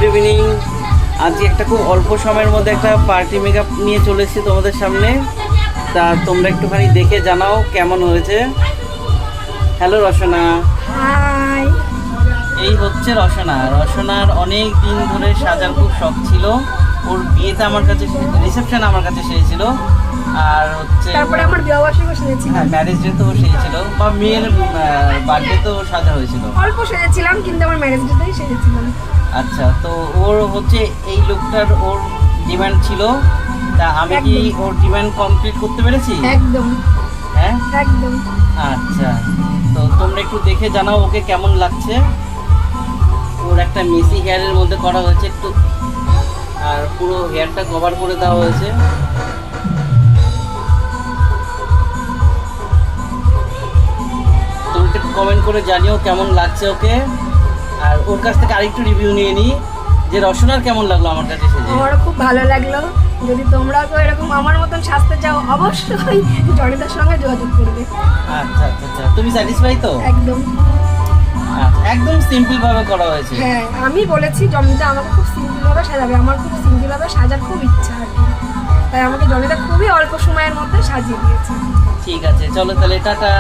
Good evening. আজকে একটা খুব অল্প সময়ের মধ্যে একটা পার্টি মেকআপ নিয়ে চলে এসেছি তোমাদের সামনে। তা তোমরা একটুখানি দেখে জানাও কেমন হয়েছে। হ্যালো রসনা। হাই। এই হচ্ছে রসনা। রসনার অনেক দিন ধরে সাজার খুব শখ ছিল। ওর বিয়েতে আমার কাছে, রিসেপশন আমার কাছে সেজেছিল, আর হচ্ছে তারপরে আমার বিবাহবার্ষিকীও সেজেছিল। হ্যাঁ, ম্যারেজ ডে তো সেজেছিল, বা মেয়ের বার্থডে তো সাজা হয়েছিল। অল্প সেজেছিলাম, কিন্তু আমার ম্যারেজ ডেতেই সেজেছিলাম। আচ্ছা, তো ওর হচ্ছে এই লুকটার ওর ডিমান্ড ছিল, তা আমি কি ওর ডিমান্ড কমপ্লিট করতে পেরেছি? একদম হ্যাঁ একদম। আচ্ছা, তো তোমরা একটু দেখে জানাও ওকে কেমন লাগছে। ওর একটা মেসি হেয়ারের মধ্যে করা হয়েছে একটু, আর পুরো হেয়ারটা কভার করে দেওয়া হয়েছে। তুমি একটু কমেন্ট করে জানিও কেমন লাগছে ওকে। আর ওর কাছ থেকে আরেকটু রিভিউ নিয়ে নিই যে রসনার কেমন লাগলো আমার কাছে সেজে। আমারও খুব ভালো লাগলো। যদি তোমরাও কেউ এরকম আমার মতন সাজতে চাও, অবশ্যই জনিতার সঙ্গে যোগাযোগ করবে। আচ্ছা আচ্ছা আচ্ছা, তুমি স্যাটিসফাই তো? একদম। আচ্ছা, একদম সিম্পল ভাবে করা হয়েছে। হ্যাঁ, আমি বলেছি জনিতা আমাকে খুব সিম্পল ভাবে সাজাবে। আমার খুব সিম্পল ভাবে সাজার খুব ইচ্ছা আর কি, তাই আমাকে জনিতা খুবই অল্প সময়ের মধ্যে সাজিয়ে দিয়েছে। ঠিক আছে, চলো তাহলে টাটা।